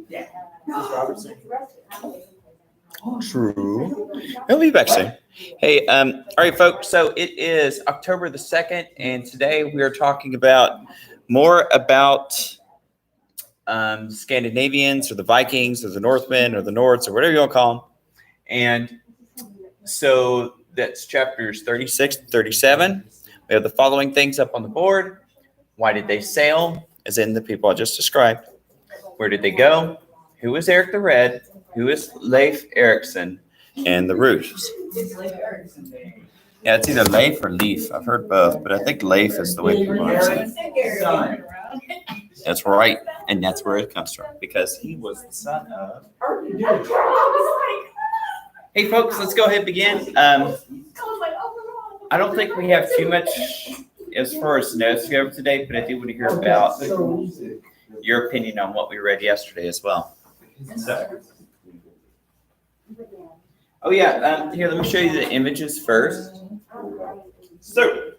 Yeah. Mrs. Robertson. True. He'll be back soon. Hey, all right, folks. So it is October the 2nd, and today we are talking about more about Scandinavians or the Vikings or the Northmen or the Nords or whatever you want to call them. And so that's chapters 36 to 37. We have the following things up on the board. Why did they sail? As in the people I just described. Where did they go? Who is Eric the Red? Who is Leif Erikson? And the Roos. Yeah, it's either Leif or Leif. I've heard both, but I think Leif is the way people are saying it. That's right. And that's where it comes from, because he was the son of. Hey, folks, let's go ahead and begin. I don't think we have too much as far as notes to go over today, but I do want to hear about your opinion on what we read yesterday as well. So. Oh, yeah. Here, let me show you the images first. So,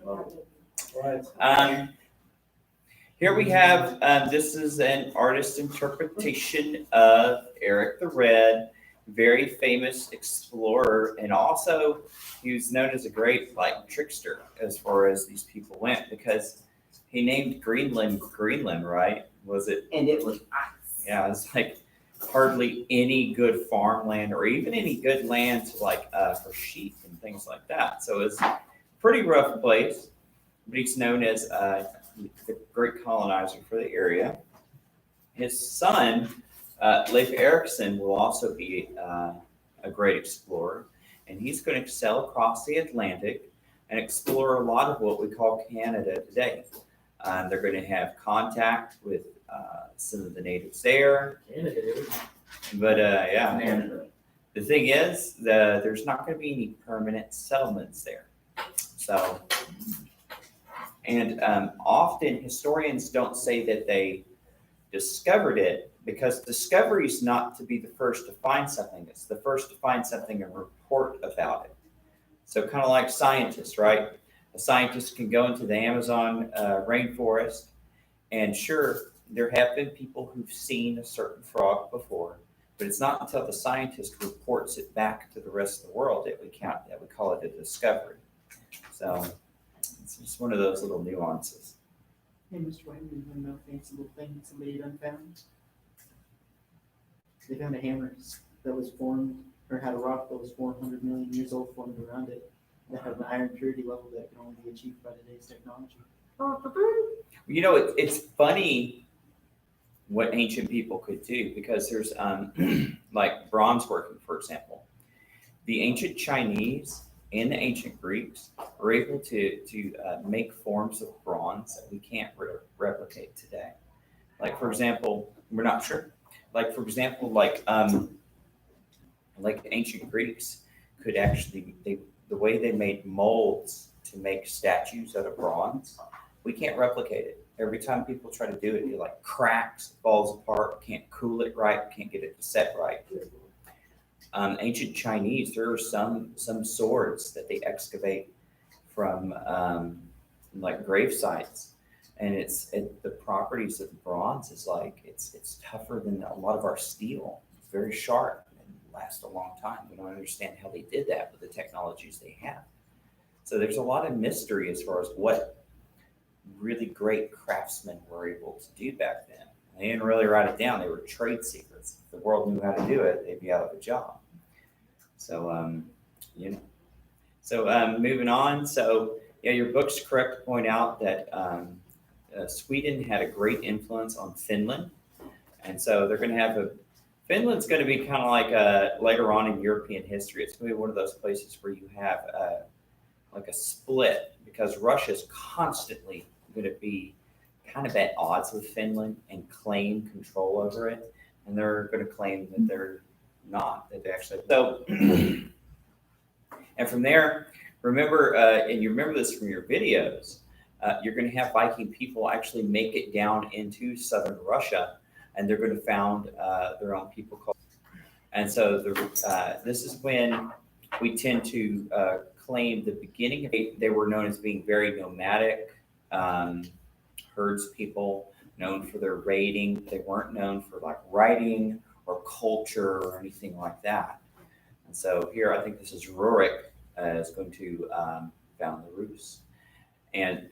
here we have, this is an artist's interpretation of Eric the Red, very famous explorer, and also he was known as a great trickster as far as these people went, because he named Greenland, right? Was it? And it was ice. Yeah, it's like hardly any good farmland or even any good land for sheep and things like that. So it's a pretty rough place, but he's known as the great colonizer for the area. His son, Leif Erikson, will also be a great explorer, and he's going to sail across the Atlantic and explore a lot of what we call Canada today. They're going to have contact with some of the natives there. But the thing is, there's not going to be any permanent settlements there. So, and often historians don't say that they discovered it, because discovery is not to be the first to find something. It's the first to find something and report about it. So kind of like scientists, right? A scientist can go into the Amazon rainforest, and sure, there have been people who've seen a certain frog before, but it's not until the scientist reports it back to the rest of the world that we call it a discovery. So it's just one of those little nuances. Hey, Mr. Wayne, you want to know a fancy little thing somebody done found? They found a hammer that was formed, or had a rock that was 400 million years old formed around it, that had an iron purity level that can only be achieved by today's technology. You know, it's funny what ancient people could do, because there's like bronze working, for example. The ancient Chinese and the ancient Greeks were able to make forms of bronze that we can't replicate today. Like, for example, we're not sure. Like, for example, like ancient Greeks could actually, the way they made molds to make statues out of bronze, we can't replicate it. Every time people try to do it, it cracks, falls apart, can't cool it right, can't get it to set right. Ancient Chinese, there are some swords that they excavate from grave sites, and the properties of the bronze is it's tougher than a lot of our steel. It's very sharp and lasts a long time. We don't understand how they did that with the technologies they have. So there's a lot of mystery as far as what really great craftsmen were able to do back then. They didn't really write it down. They were trade secrets. If the world knew how to do it, they'd be out of a job. So, So moving on. So, yeah, your book's correct to point out that Sweden had a great influence on Finland. And so they're going to have Finland's going to be kind of like later on in European history. It's going to be one of those places where you have a split, because Russia's constantly going to be kind of at odds with Finland and claim control over it. And they're going to claim that they're not, that they actually. So, and from there, remember, and you remember this from your videos, you're going to have Viking people actually make it down into southern Russia, and they're going to found their own people called. And so this is when we tend to claim the beginning. They were known as being very nomadic herds people, known for their raiding. They weren't known for like writing or culture or anything like that. And so here, I think this is Rurik is going to found the Rus. And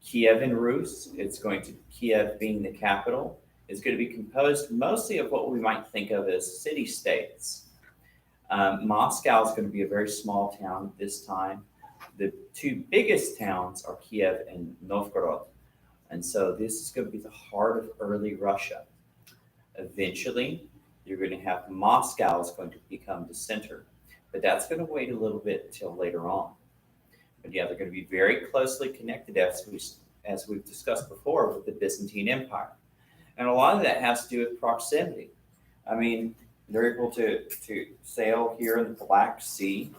Kiev and Rus, it's going to, Kiev being the capital, is going to be composed mostly of what we might think of as city-states. Moscow is going to be a very small town this time. The two biggest towns are Kiev and Novgorod. And so this is going to be the heart of early Russia. Eventually, you're going to have Moscow is going to become the center. But that's going to wait a little bit till later on. But yeah, they're going to be very closely connected as we've discussed before with the Byzantine Empire. And a lot of that has to do with proximity. I mean, they're able to sail here in the Black Sea,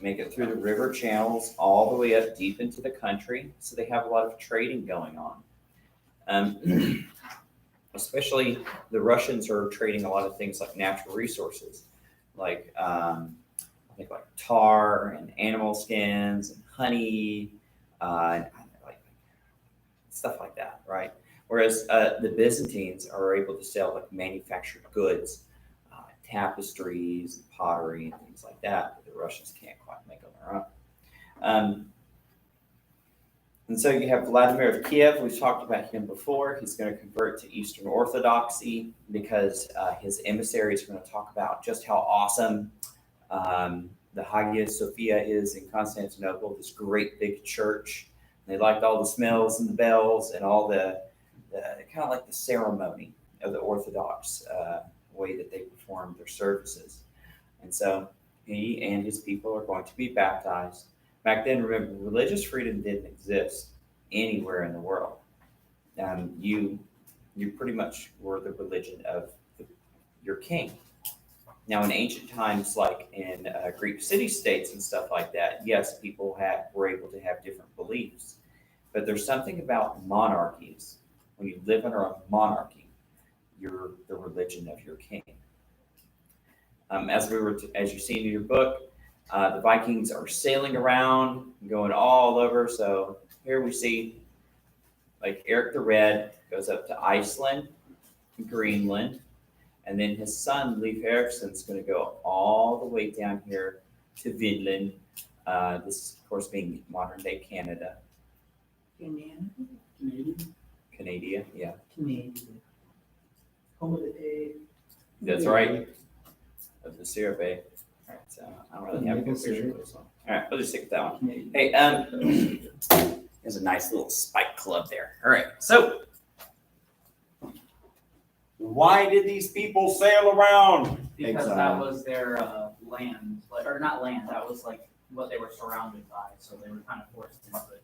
make it through the river channels all the way up deep into the country. So they have a lot of trading going on. Especially the Russians are trading a lot of things like natural resources, like I think like tar and animal skins and honey, and like stuff like that, right? Whereas the Byzantines are able to sell like manufactured goods, tapestries, and pottery, and things like that the Russians can't quite make on their own. And so you have Vladimir of Kiev. We've talked about him before. He's going to convert to Eastern Orthodoxy because his emissaries are going to talk about just how awesome the Hagia Sophia is in Constantinople, this great big church. They liked all the smells and the bells and all the kind of like the ceremony of the Orthodox way that they perform their services. And so he and his people are going to be baptized. Back then, remember, religious freedom didn't exist anywhere in the world. You pretty much were the religion of your king. Now, in ancient times, like in Greek city-states and stuff like that, yes, people were able to have different beliefs. But there's something about monarchies. When you live under a monarchy, you're the religion of your king. As you see in your book, the Vikings are sailing around, going all over. So here we see, like Eric the Red goes up to Iceland, Greenland, and then his son Leif Erikson is going to go all the way down here to Vinland. This, of course, being modern day Canada. Canadian. Canada, yeah. Canadian. Home of the egg. That's right. Of the syrup, eh? All right, so I don't really have a good picture of this one. All right, we'll just stick with that one. Canadian. Hey, there's a nice little spike club there. All right, so why did these people sail around? Because Exile. that was their land, or not land, that was like what they were surrounded by, so they were kind of forced into it.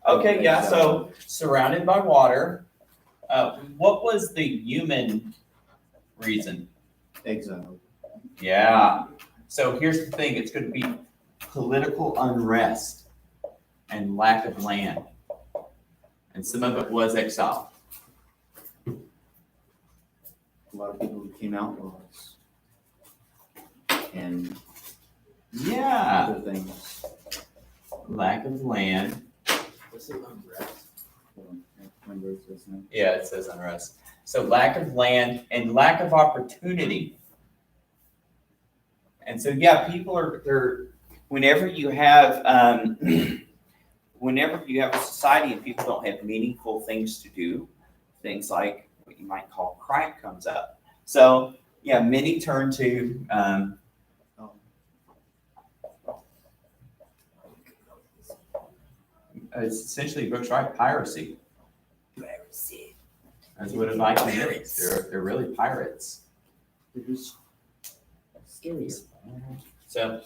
Okay, yeah, so surrounded by water. What was the human reason? Exile. Yeah. So here's the thing, it's going to be political unrest and lack of land. And some of it was exile. A lot of people became outlaws. And Yeah. other things. Lack of land. This is unrest. Remember it says that. Yeah, it says unrest. So lack of land and lack of opportunity. And so, yeah, people they're whenever you have whenever you have a society and people don't have meaningful things to do, things like what you might call crime comes up. So yeah, many turn to it's essentially books, right? Piracy. That's what a Viking is. They're really pirates. They're just scary. So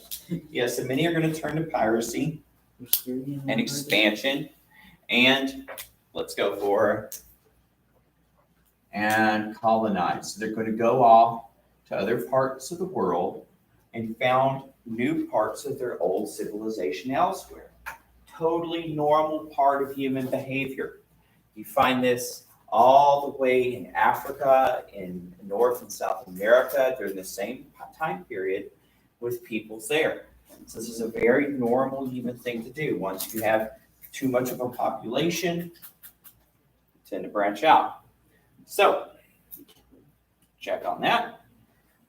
yeah, so many are going to turn to piracy They're scary and expansion, and let's go for and colonize. So they're going to go off to other parts of the world and found new parts of their old civilization elsewhere. Totally normal part of human behavior. You find this all the way in Africa, in North and South America during the same time period with peoples there. So this is a very normal human thing to do. Once you have too much of a population, you tend to branch out. So, check on that.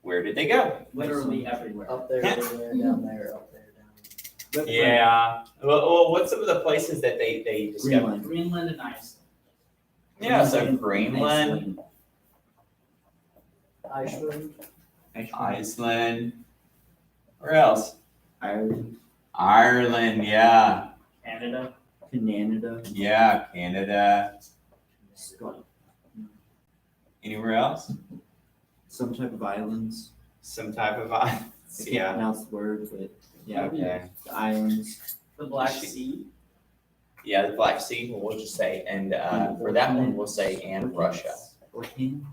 Where did they go? Literally everywhere. Up there, over there, down there, up there, down. Yeah. Well, what's some of the places that they discovered? Greenland. Greenland and Iceland. Yeah, so Greenland, Iceland. Iceland. Where else? Ireland. Ireland, yeah. Canada. Canada. Yeah, Canada. Scotland. Anywhere else? Some type of islands. Some type of I can't yeah. pronounce the word, but yeah, Okay. the islands. The Black Sea. Yeah, the Black Sea, we'll just say, and for that one, we'll say, and Russia. Orcans.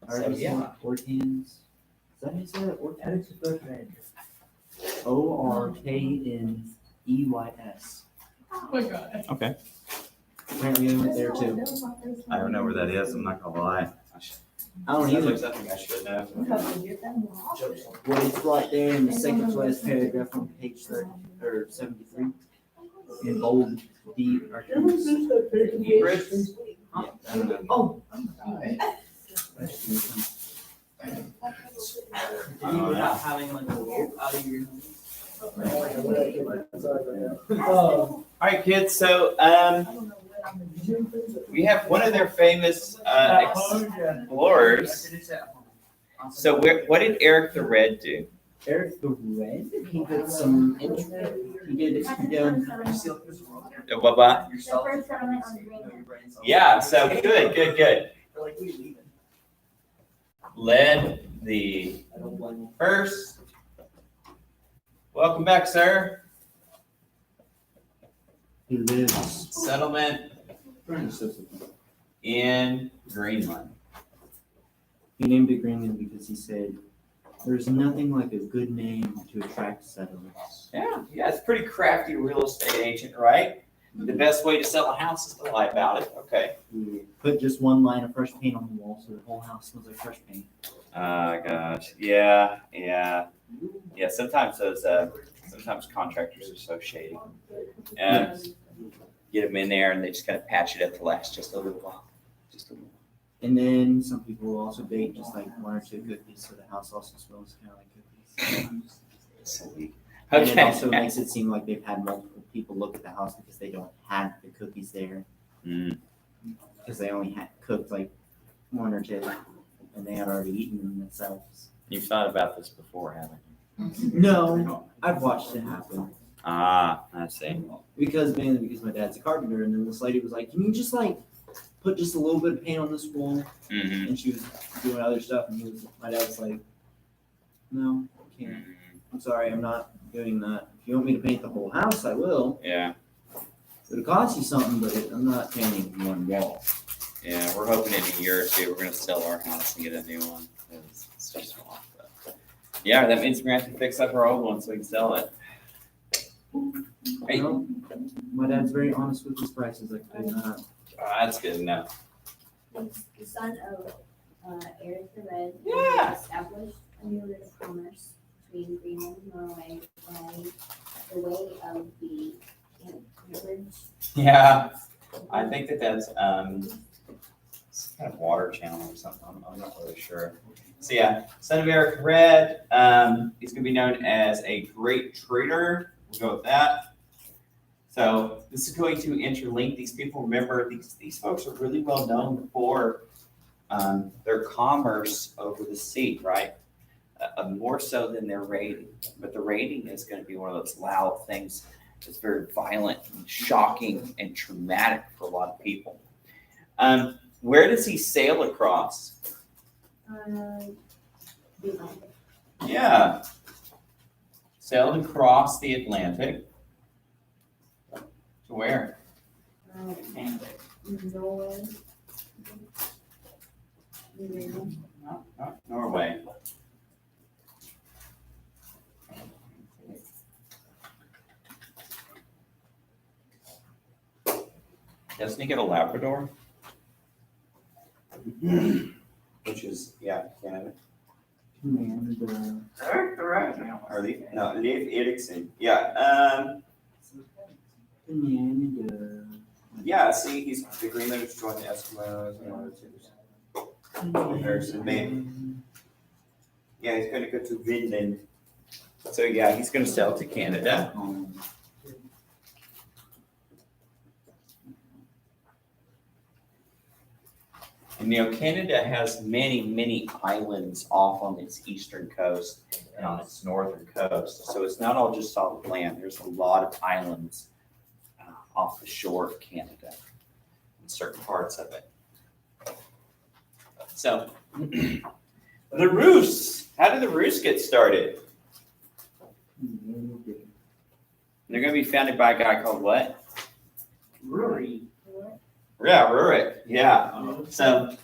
So, yeah. Orcans. Is that how you say it? Orcans? Orkeneys. Oh my god. Okay. Apparently they went there too. I don't know where that is, I'm not gonna lie. I don't Sounds either. like something I should know. Well, it's right there in the second to last paragraph on page 30 or 73. In bold, D. Arcus. Hebrews. Yeah, I don't know. Oh. Oh, Without having like a rope out of your All right, kids, so we have one of their famous explorers. So what did Eric the Red do? Eric the Red, he did some intro. He did What? The first settlement on Greenland. Yeah, so good. Led the first. Welcome back, sir. He lives Settlement in Greenland. He named it Greenland because he said there's nothing like a good name to attract settlers. Yeah, it's pretty crafty real estate agent, right? The best way to sell a house is to lie about it. Okay. He put just one line of fresh paint on the wall so the whole house smells like fresh paint. Gosh. Yeah. Sometimes sometimes contractors are so shady. Get them in there and they just kind of patch it up to last just a little while. And then some people also bake just like one or two cookies so the house also smells kind of like cookies. Sweet. And it Okay. also makes it seem like they've had multiple people look at the house because they don't have the cookies there. Mm. Because they only had cooked like one or two and they had already eaten them themselves. You've thought about this before, haven't you? No, I've watched it happen. Ah, I see. Mainly because my dad's a carpenter, and then this lady was like, "Can you just like put just a little bit of paint on this wall?" Mm-hmm. And she was doing other stuff, and my dad was like, "No, I can't. I'm sorry, I'm not doing that. If you want me to paint the whole house, I will. Yeah. It'll cost you something, but I'm not painting one wall." Yeah, we're hoping in a year or two we're gonna sell our house and get a new one. 'Cause it's just wrong. But yeah, that means we're gonna have to fix up our old one so we can sell it. Hey, No, my dad's very honest with his prices. Like, that's good enough. He's the son of Eric the Red. Yeah. He established a new route of commerce between Greenland and Norway by the way of the bridge. Yeah, I think that's some kind of water channel or something. I'm not really sure. So yeah, son of Eric Red. He's gonna be known as a great trader. We'll go with that. So this is going to interlink these people. Remember, these folks are really well known for their commerce over the sea, right? More so than their raiding. But the raiding is going to be one of those loud things that's very violent and shocking and traumatic for a lot of people. Where does he sail across? Yeah. Sailed across the Atlantic. To where? Norway. Not Norway. Doesn't he go to Labrador? Which is, yeah, Canada. Or Leif Erikson. Yeah. Canada. Yeah, see, he's the Greenlanders joined the Eskimos and other things. Harrison, man. Yeah, he's gonna go to Vinland. So yeah, he's gonna sell to Canada. And Canada has many, many islands off on its eastern coast and on its northern coast. So it's not all just solid land. There's a lot of islands off the shore of Canada in certain parts of it. So the Roos. How did the Roos get started? They're going to be founded by a guy called what? Rory. Yeah, Rurik. Yeah. So,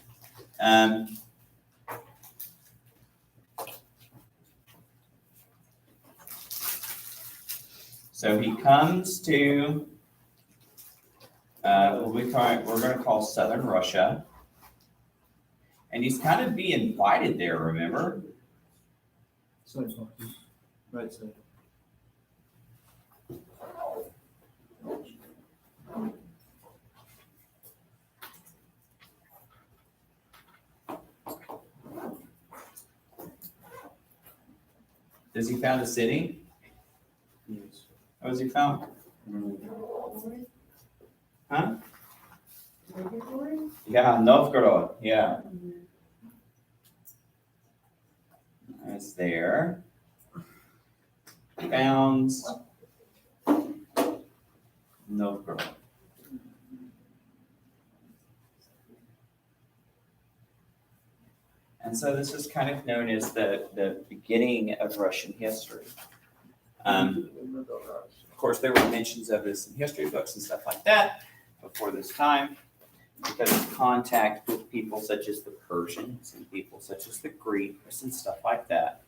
so he comes to what we're going to call Southern Russia, and he's kind of being invited there. Remember? Right side. Does he found a city? Yes. What was he found? Huh? Yeah, Novgorod. Yeah. That's there. Founds Novgorod. And so this is kind of known as the beginning of Russian history. Of course, there were mentions of this in history books and stuff like that before this time, because of contact with people such as the Persians and people such as the Greeks and stuff like that.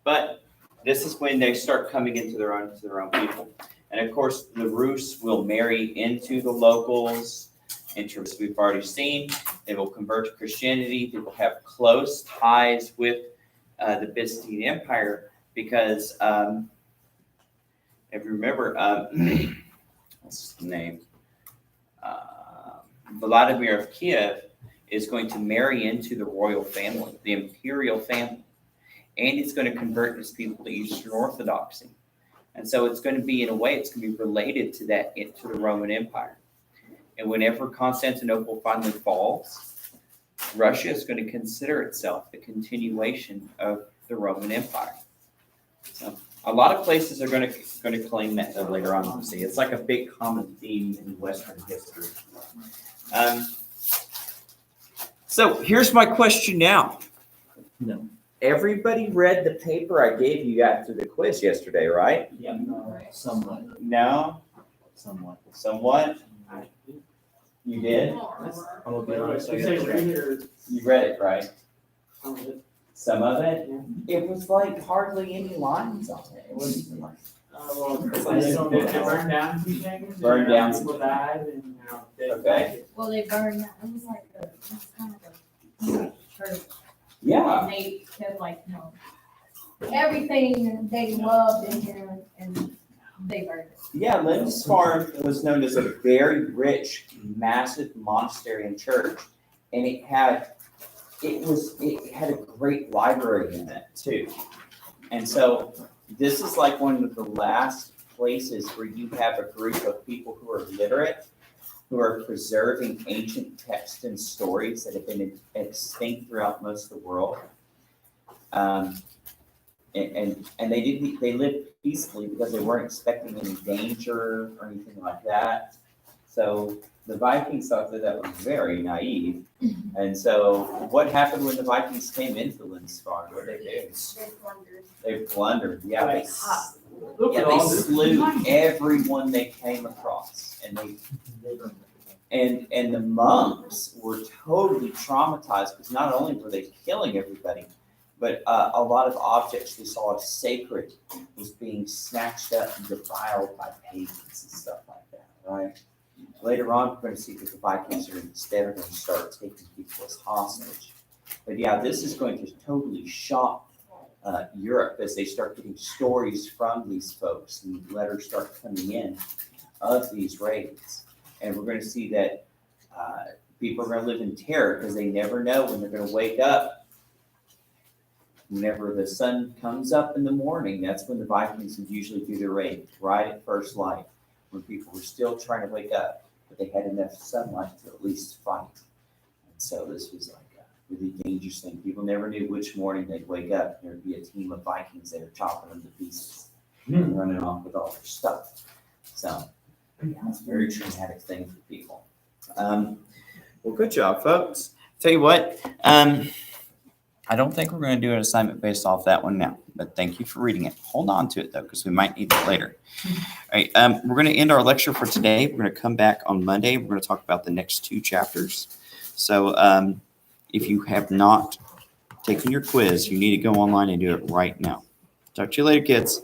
But this is when they start coming into their own people. And of course, the Rus will marry into the locals, as we've already seen. They will convert to Christianity. They will have close ties with the Byzantine Empire because, if you remember, what's his name? Vladimir of Kiev is going to marry into the royal family, the imperial family, and he's going to convert his people to Eastern Orthodoxy. And so it's going to be, in a way, it's going to be related to that, to the Roman Empire. And whenever Constantinople finally falls, Russia is going to consider itself the continuation of the Roman Empire. So a lot of places are going to claim that later on. We'll see, it's like a big common theme in Western history. So here's my question now. No. Everybody read the paper I gave you after the quiz yesterday, right? Yeah. Somewhat. No? Somewhat. Somewhat? You did? I'm gonna be honest. I got You read it, right? Some of it? It was like hardly any lines on it. It was like Burned down some things. Burned down some People died and, Okay. Well, they burned that, it was like it was kind of a church. Yeah. And they had like, everything they loved in here and they burned it. Yeah, Lindisfarne was known as a very rich, massive monastery and church. And it had a great library in it too. And so this is like one of the last places where you have a group of people who are literate, who are preserving ancient texts and stories that have been extinct throughout most of the world. And they lived peacefully because they weren't expecting any danger or anything like that. So the Vikings thought that was very naive. And so what happened when the Vikings came into Lindisfarne? What did they do? They plundered. They plundered. Yeah, they Look at they all this slew money. everyone they came across. And the monks were totally traumatized because not only were they killing everybody, but a lot of objects they saw as sacred was being snatched up and defiled by pagans and stuff like that, right? Later on, we're going to see that the Vikings are instead going to start taking people as hostage. But yeah, this is going to totally shock Europe as they start getting stories from these folks and letters start coming in of these raids. And we're going to see that people are going to live in terror because they never know when they're going to wake up. Whenever the sun comes up in the morning, that's when the Vikings would usually do their raid, right at first light, when people were still trying to wake up, but they had enough sunlight to at least fight. And so this was like a really dangerous thing. People never knew which morning they'd wake up. There'd be a team of Vikings there chopping them to pieces and running off with all their stuff. So it's a very traumatic thing for people. Well, good job, folks. Tell you what, I don't think we're going to do an assignment based off that one now, but thank you for reading it. Hold on to it though, because we might need it later. All right, we're going to end our lecture for today. We're going to come back on Monday. We're going to talk about the next 2 chapters. So if you have not taken your quiz, you need to go online and do it right now. Talk to you later, kids.